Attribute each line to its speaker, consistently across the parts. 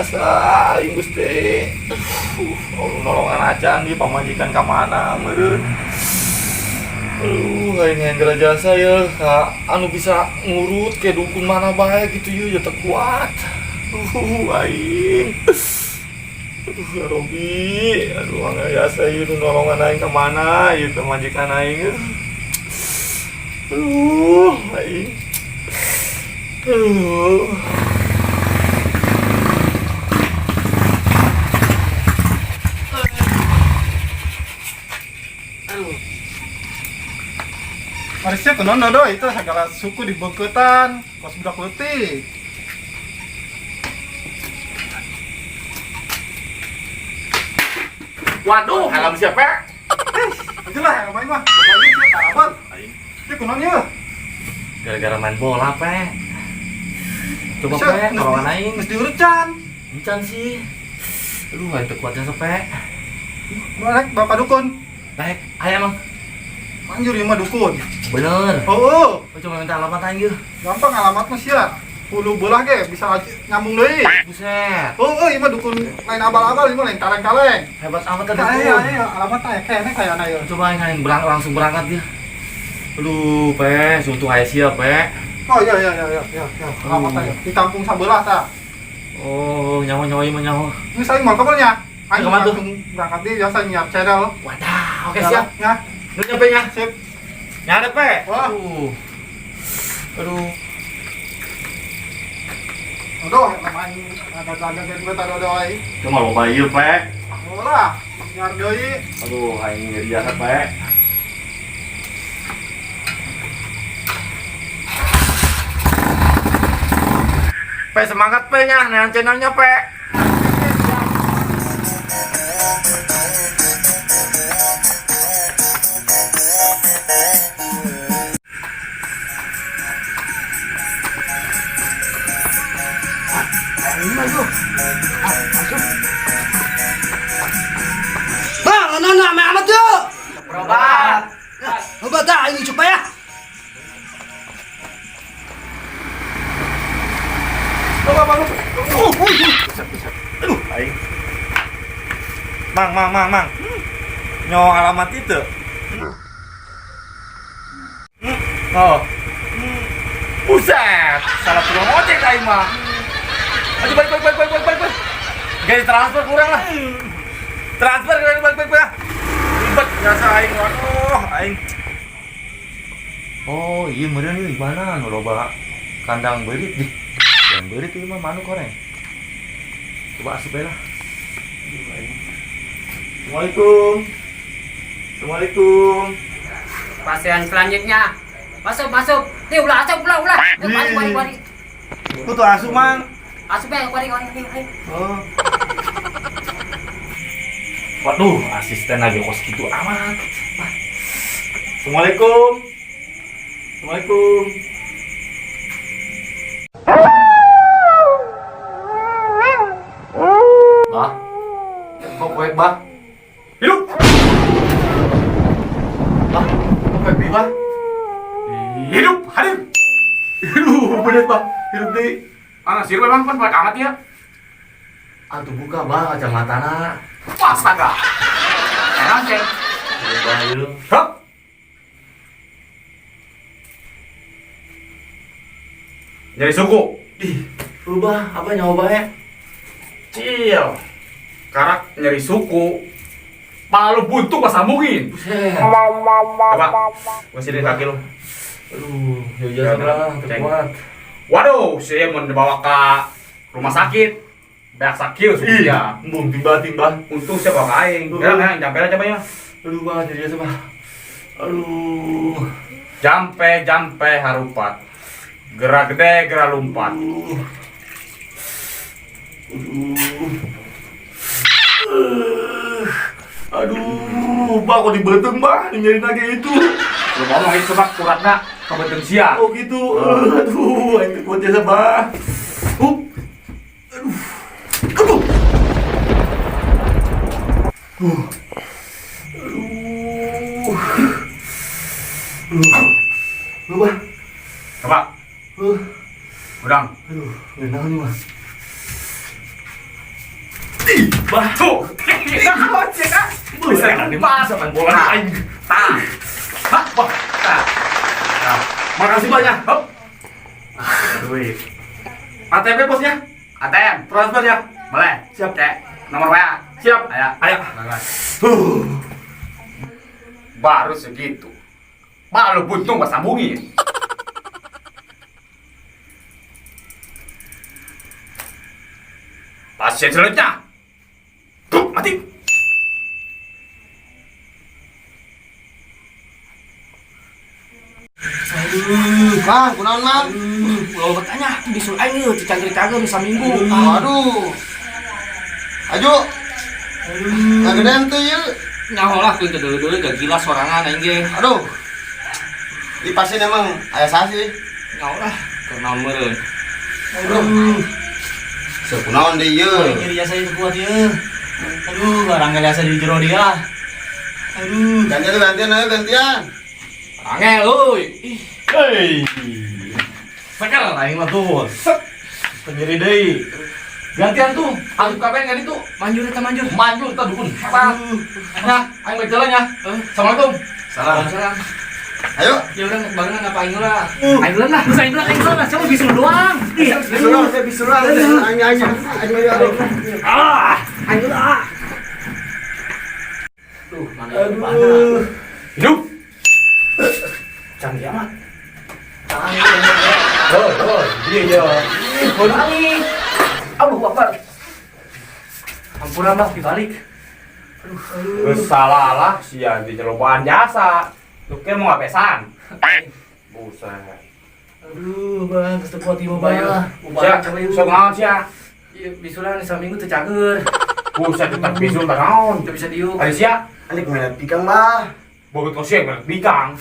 Speaker 1: biasa aing Gusti. Nolongan acan di pamajikan ka mana meureun. Aing ngengger jasa ya ka anu bisa ngurut ke dukun mana bae gitu ye ya teu kuat. Aing. Ya Robi, angga jasa ieu nolongan aing ka mana ieu ka majikan aing. Aing.
Speaker 2: Marisnya kunon dodo itu segala suku di Bengketan, kos budak leutik.
Speaker 1: Waduh, helm siapa?
Speaker 2: Itulah yang main mah. Pokoknya sih karaban. Itu kunon ya.
Speaker 1: Gara-gara main bola, Pe. Coba
Speaker 2: Bisa,
Speaker 1: Pe, nolongan aing.
Speaker 2: Mesti diurut can.
Speaker 1: Encan sih. Aduh, aing teu kuat jasa, Pe.
Speaker 2: Rek bapak dukun.
Speaker 1: Baik, aya emang.
Speaker 2: Manjur ieu mah dukun.
Speaker 1: Bener.
Speaker 2: Oh,
Speaker 1: Coba minta alamat aing yeuh.
Speaker 2: gampang alamat mah sia. Hulu bolah ge bisa nyambung deui.
Speaker 1: Buset.
Speaker 2: Oh, ieu mah dukun lain abal-abal, ieu mah lain kaleng-kaleng.
Speaker 1: Hebat amat tadi.
Speaker 2: Ayo, alamat aya kene kayana ieu.
Speaker 1: Coba aing langsung berangkat ya. Aduh, Pe, suntuk aya sia, Pe.
Speaker 2: Oh iya. Alamat aya di kampung sabelah tah.
Speaker 1: Oh, nyawa ieu mah nyawa.
Speaker 2: Ini saya mau kabarnya. Aing
Speaker 1: Kemana tuh?
Speaker 2: langsung berangkat di biasa nyiap channel.
Speaker 1: Wadah, oke siap.
Speaker 2: Ya.
Speaker 1: Lu nyampe nya.
Speaker 2: Sip.
Speaker 1: Nyadep, Pe.
Speaker 2: Wah.
Speaker 1: Aduh.
Speaker 2: Aduh, main ada gue tadi ada lagi.
Speaker 1: Itu mah loba ieu, Pe.
Speaker 2: Olah, nyar deui.
Speaker 1: Aduh, aing ngeri jasa, Pe. Pe, semangat, Pe, nya. Nean channelnya, Pe.
Speaker 3: Bang, ano may amat yuk?
Speaker 1: Berobat.
Speaker 3: Obat dah, ini coba ya.
Speaker 1: Aduh, aing. Mang. Nyo alamat itu. Oh. Buset, salah tukang ojek aing mah. Aduh, balik. Gak transfer kurang lah. Transfer balik. Ribet biasa aing, waduh, aing. Oh, iya meureun ieu gimana nu loba kandang beurit di. Yang beurit ieu mah manuk goreng. Coba asup aja lah. Assalamualaikum.
Speaker 4: Pasien selanjutnya. Masuk. Nih ulah. Mari.
Speaker 2: Kutu asuh mang.
Speaker 4: Asup ya, mari.
Speaker 2: Oh.
Speaker 1: Waduh, asisten lagi kos gitu amat. Assalamualaikum. Bah, kok kuek bah? Hidup. Bah, kok kuek bah? Hidup, hadir. Hidup, bener bah. Hidup deh.
Speaker 4: Sih memang kan buat amat ya.
Speaker 1: Atuh buka bah kacamatana.
Speaker 4: Astaga. Emang ceng.
Speaker 1: Bah, hidup.
Speaker 4: Hop.
Speaker 1: Nyari suku. Ih, rubah apa nyawa ya?
Speaker 4: Cil. Karak nyari suku. Pala lu buntu pas sambungin.
Speaker 1: Buset.
Speaker 4: Coba. Gua sirin kaki lu.
Speaker 1: Aduh, ya lah, terkuat.
Speaker 4: Waduh, saya mau dibawa ke rumah sakit. Banyak sakit sudah.
Speaker 1: Embung timba.
Speaker 4: Untung saya bawa ke aing. Ya, jampe aja coba ya.
Speaker 1: Aduh, bah, jadi biasa, bah. Aduh.
Speaker 4: Jampe harupat. Gerak gede, gerak lompat.
Speaker 1: Aduh, bah, kok dibeteng, bah, nyari lagi itu.
Speaker 4: Lu ngomong itu coba kuratna kebetulan sia.
Speaker 1: Oh gitu. Aduh, yang kuat jasa, bah. Aduh. Lu, bah.
Speaker 4: Coba. Udang.
Speaker 1: Aduh, enak nih, bah.
Speaker 4: Tuh. Bisa dibahas main bola aing. Tah. Hah, wah. Tah. Nah, makasih banyak. Hop. Duit. ATM bosnya? ATM, transfer ya? Boleh. Siap, Cek. Nomor WA. Siap. Ayo. Ayo. Baru segitu. Malu buntung gak sambungin. Pasien selanjutnya. Tuh, mati.
Speaker 3: Mang, kunaon mang?
Speaker 5: Kalau bertanya, disuruh aing yeuh dicangger-cangger saminggu.
Speaker 3: Waduh. Aju. Ngagedean teh ieu.
Speaker 5: Nyaho lah kuing teh deuleu-deuleu gak gila sorangan aing ge.
Speaker 3: Aduh. Di pasien emang aya saha sih?
Speaker 5: Nyaho lah, keur naon meureun.
Speaker 3: Aduh. Sakunaon deui ieu?
Speaker 5: Nyeri jasa itu kuat ieu. Aduh, barang jasa di jero dia. Aduh,
Speaker 3: Gantian.
Speaker 5: angel euy. Ih,
Speaker 1: Hei.
Speaker 5: sakal aing mah tuh.
Speaker 1: Sendiri deui. Gantian tuh, asup kabeh kan itu.
Speaker 5: Manjur eta manjur.
Speaker 1: Manjur tah dukun. Hebat. Nah, aing bae jalan ya. Assalamualaikum.
Speaker 5: Salam.
Speaker 3: Ayo.
Speaker 5: Ya udah barengan apa aing lah. Aing duluan lah, aing duluan lah. Cuma bisul doang. Ih,
Speaker 3: Bisuran.
Speaker 5: ah, aing dulu ah. Duh, mana
Speaker 4: Hidup.
Speaker 5: canggih amat.
Speaker 1: Dia ya.
Speaker 5: Balik. Aduh, Akbar. Ampunan lah dibalik.
Speaker 4: Geus salah lah sia di celobaan jasa. Lu kira mau ngapesan? Buset.
Speaker 5: Aduh, bang, geus teu kuat ieu bayar.
Speaker 4: Sia, sok naon sia?
Speaker 5: Ieu bisulan saminggu teu cager.
Speaker 4: Buset tetep bisul teh naon?
Speaker 5: Teu bisa diuk.
Speaker 4: Ari sia,
Speaker 3: Alik melet pikang mah.
Speaker 4: bogot kau sia bener bikang.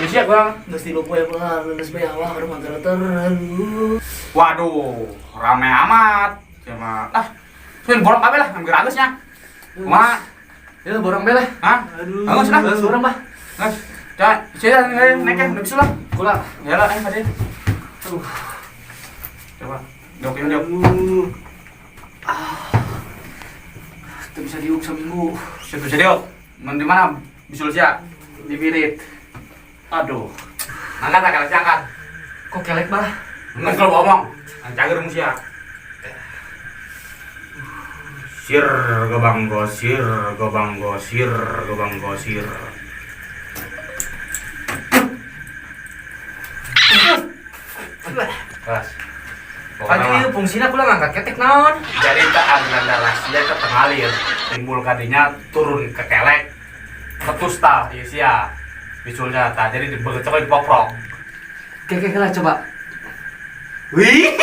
Speaker 4: Geus sia kurang.
Speaker 5: Geus tilu poe belah, geus bae awak urang mah gereter. Aduh.
Speaker 4: Waduh, rame amat. Cuma suin borong kabeh lah, hampir agusnya. Kumaha?
Speaker 5: Ya borong bae lah.
Speaker 4: Hah?
Speaker 5: Aduh.
Speaker 4: Angus lah.
Speaker 5: Borong bah.
Speaker 4: Geus. Cak, sia naik ya, udah bisul lah.
Speaker 5: Kula.
Speaker 4: Ya lah, ayo Fadil. Aduh. Coba, jauh.
Speaker 5: Aduh. Teu bisa diuk saminggu.
Speaker 4: Situ serius. Mun di mana bisul sia? Di Birit.
Speaker 5: Aduh.
Speaker 4: Angkat tak kalau angkat.
Speaker 5: Kok kelek bah?
Speaker 4: Nggak kalau ngomong. Cager musia. Sir gobang gosir. Kelas.
Speaker 5: Kan ieu fungsina kula ngangkat ketek naon?
Speaker 4: Jadi tak ada rahasia ke pengalir. Timbul kadinya turun ke kelek. Ketus tah, iya sia. Bisulnya tah, jadi dibegecokin poprok.
Speaker 5: Keke lah coba.
Speaker 4: Wih,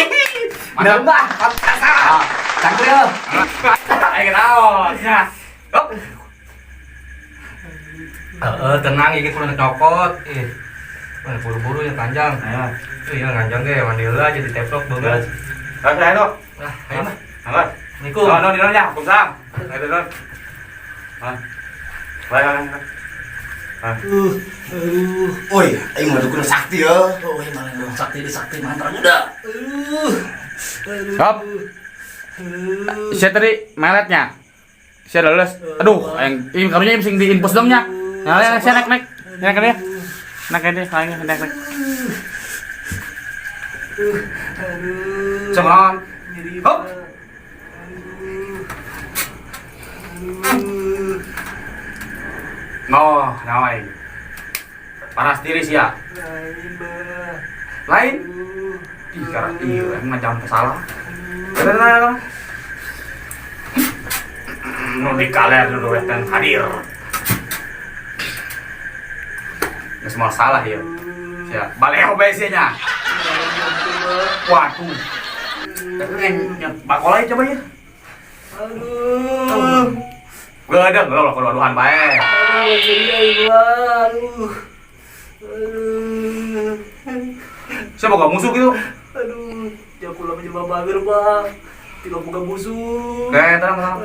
Speaker 5: Nambah.
Speaker 4: Ah,
Speaker 5: Cangkul ya.
Speaker 4: ayo naon ya. Hop.
Speaker 5: Tenang iki kudu cokot. Mana buru-buru ya panjang.
Speaker 4: Ayo.
Speaker 5: Iya nganjang ge mandi heula aja diteplok beungeut.
Speaker 4: Ayo dok.
Speaker 5: Nah, ayo mah.
Speaker 4: Angkat.
Speaker 5: Assalamualaikum.
Speaker 4: Oh, no, di ya. Waalaikumsalam. Ayo dok. Ah. Baik.
Speaker 3: Oi, aing mah dukun sakti ya.
Speaker 5: Oh, ini malah dong sakti mantra muda.
Speaker 4: Stop. Saya tadi meletnya. Saya lulus. Aduh, yang karunya mesti di infus dong nya. Nah, saya naik. Naik dia. Naik dia, naik. Cuman. Hop. No, nawai. Panas diri sih ya. Lain. Ih, karena emang jangan salah. Bener. Nu dikaler dulu wetan hadir. Nggak semua salah ya. Ya, balik OBS-nya. Waduh. Bakolai coba ya.
Speaker 5: Aduh.
Speaker 4: Gue ada kalau aduhan baik. Siapa gak musuh gitu?
Speaker 5: Aduh, jangan pulang menjebak bager, Bang. Tidak buka musuh.
Speaker 4: Tenang.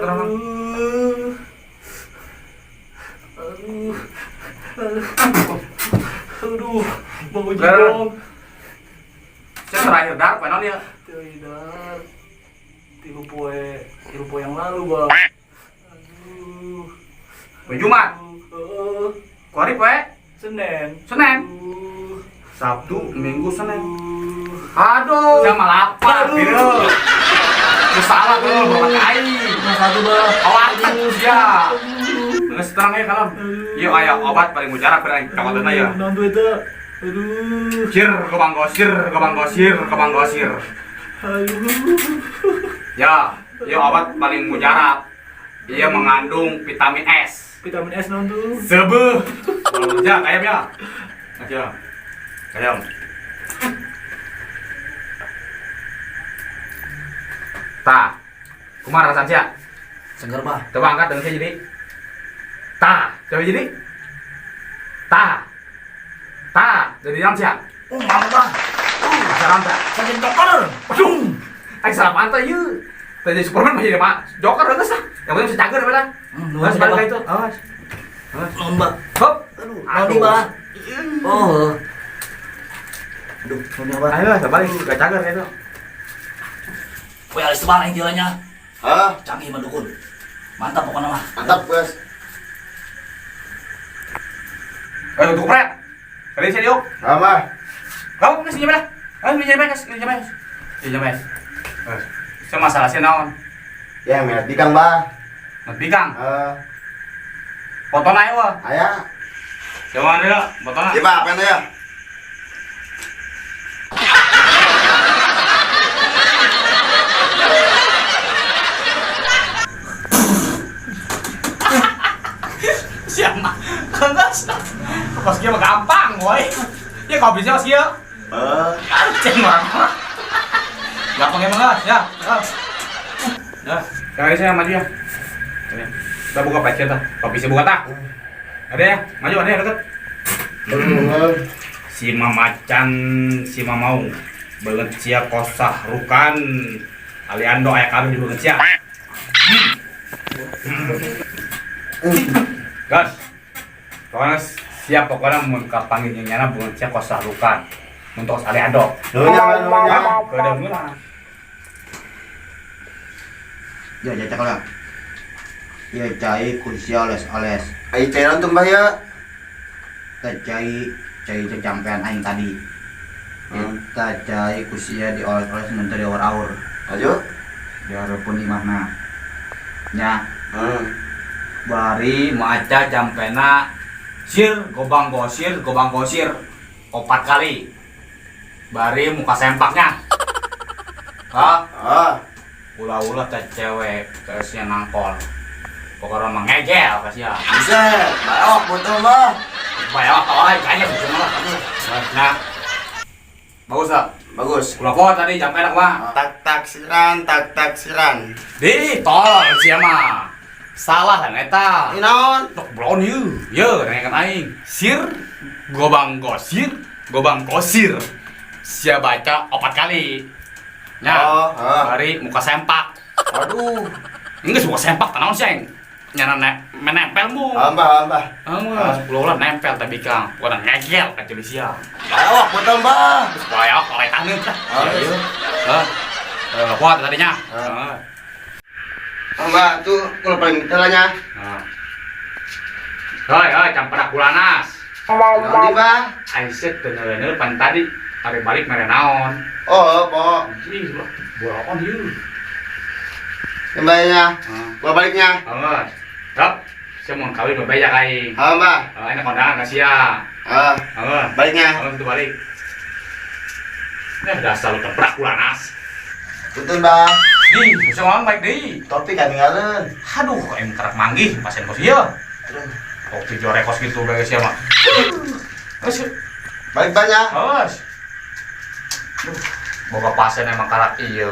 Speaker 5: Aduh, mau jebong.
Speaker 4: Saya terakhir dar, penon ya.
Speaker 5: Tidak. tilu poe yang lalu, Bang. Aduh.
Speaker 4: Jumat. Kuari poe
Speaker 5: Senin.
Speaker 4: Senin. Sabtu, Minggu, Senin. Aduh, jam 8. Biro. Salah tuh, bawa kai.
Speaker 5: Satu, Bang.
Speaker 4: Awas ya. Nges terang ya kalau. Yuk ayo obat paling mujarab berani kawatin aja.
Speaker 5: Nonton itu. Aduh.
Speaker 4: Sir, kebang gosir. Ya, yuk obat paling mujarab. Ia mengandung vitamin S.
Speaker 5: Vitamin S nonton.
Speaker 4: Sebe. Kalau ya, kayak ya. Aja. Kayak. Ta. Kumara rasannya.
Speaker 5: Seger, Bang.
Speaker 4: Coba angkat dengan saya jadi. Ta, coba jadi. Ta. Dari yang siap.
Speaker 5: Oh, mama, Bang.
Speaker 4: Salam tak.
Speaker 5: Sakit dokter.
Speaker 4: Pung. Ay salam anta yuk. Tadi Superman masih ada mak. Joker ada sah. Yang penting bisa cager belah.
Speaker 5: Nuhun,
Speaker 4: Sekali
Speaker 5: Bang.
Speaker 4: itu. Awas.
Speaker 5: Nuhun, Bang.
Speaker 4: Hop.
Speaker 5: Aduh, Bang. Oh. Aduh, nuhun, Bang.
Speaker 4: Ayo, sebalik gak cager itu.
Speaker 5: Wih, alis Bang yang jalannya.
Speaker 3: Ah,
Speaker 5: Canggih mah dukun. Mantap pokoknya mah.
Speaker 3: mantap, Bos.
Speaker 4: Ayo untuk pret. Kalian sini yuk.
Speaker 3: Apa?
Speaker 4: Kau nasi jam berapa? Nasi jam berapa? Saya masalah sih naon.
Speaker 3: Ya, merah dikang, Bah.
Speaker 4: Bikang. Foto naik wah.
Speaker 3: Aya.
Speaker 4: Coba dulu, foto naik.
Speaker 3: Coba apa ya?
Speaker 4: Siapa? Enggak sih. Pas dia mah gampang, woi. Ya kau bisa sih ya. Ceng orang. Gampang emang lah, ya. Ya, kali saya maju ya. Ini. Kita buka pecet dah. Kau bisa buka tak? Ada ya? Maju ada ya dekat. Si mamacan, si mamau. Banget cia kosah rukan. Aliando ayak kami di banget cia. Gas. Pokoknya siap pokoknya mengkapangi nyana bunga cia kosah rukan. Untuk Aliando.
Speaker 3: Nunya.
Speaker 4: Kedengeran.
Speaker 3: Ya, cak lah. Ya, cai kursi oles-oles. Ayo cairan tuh, Mbah ya.
Speaker 5: Cai cecampean aing tadi. Kita cai kusia dioles-oles menteri awur-awur.
Speaker 3: Ayo.
Speaker 5: Biarpun imahna. Nya. Bari maca jampena gobang gosir 4 kali. Bari muka sempaknya. Ulah-ulah teh cewek kasih nangkol. Pokoknya mah ngegel kasih ya.
Speaker 3: Bisa. Baok betul, Mbah.
Speaker 4: Bayar apa kayaknya bisa lah. Nah. Bagus tak?
Speaker 3: Bagus.
Speaker 4: Ulah kok tadi jam enak mah.
Speaker 3: Tak siran.
Speaker 4: Di tol sia mah. Salah kan eta.
Speaker 3: Ini naon?
Speaker 4: Tok blon ieu. Ye, nengekan aing. Sir gobang gosir. Sia baca 4 kali. Nya. Bari muka sempak.
Speaker 3: Aduh.
Speaker 4: Enggak muka sempak tanaon seng. Nyana menempel mu.
Speaker 3: Mbah.
Speaker 4: Sepuluh nempel tapi kang. Bukan ngegel ka jeung sia.
Speaker 3: Baok betul, Mbah.
Speaker 4: Terus bayar oleh tangan tah. Kuat tadinya.
Speaker 3: Mbah, tuh kalau paling telanya.
Speaker 4: Hei, camperak bulanas.
Speaker 3: Nanti, Mbah.
Speaker 4: Aisyah bener-bener pan tadi hari balik mere naon.
Speaker 3: Oh, Pok.
Speaker 4: Ih, bolakon ieu.
Speaker 3: Kembalinya. Gua baliknya.
Speaker 4: Awas. Yap. Saya mau kawin bebeja kai.
Speaker 3: Mbah.
Speaker 4: Ini kondangan ka sia. Awas.
Speaker 3: Baliknya.
Speaker 4: Awas itu balik. Dasar lu keprak bulanas.
Speaker 3: Betul, Mbah.
Speaker 4: Di, bisa ngomong baik di.
Speaker 3: Topi kan tinggalin.
Speaker 4: Aduh, kok em kerak manggih pasien kos ieu. Kopi jore kos gitu bae sia mah. Terus
Speaker 3: Balik banyak.
Speaker 4: awas. Boga pasien emang karak ieu.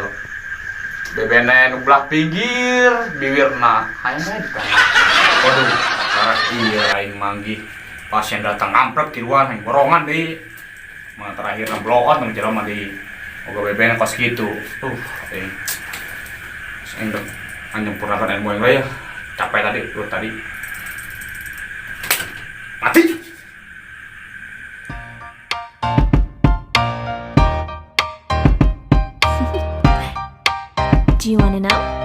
Speaker 4: Bebene nu belah pinggir bibirna hayang bae di kana. Waduh, karak ieu aing manggih. Pasien datang ngamprek di luar yang borongan deui. Mah terakhirna blow out nu jero mah deui. Boga bebene kos kitu. Saya udah menyempurnakan ilmu yang lain ya. Capek tadi, perut tadi. Mati!
Speaker 6: Do you want to know?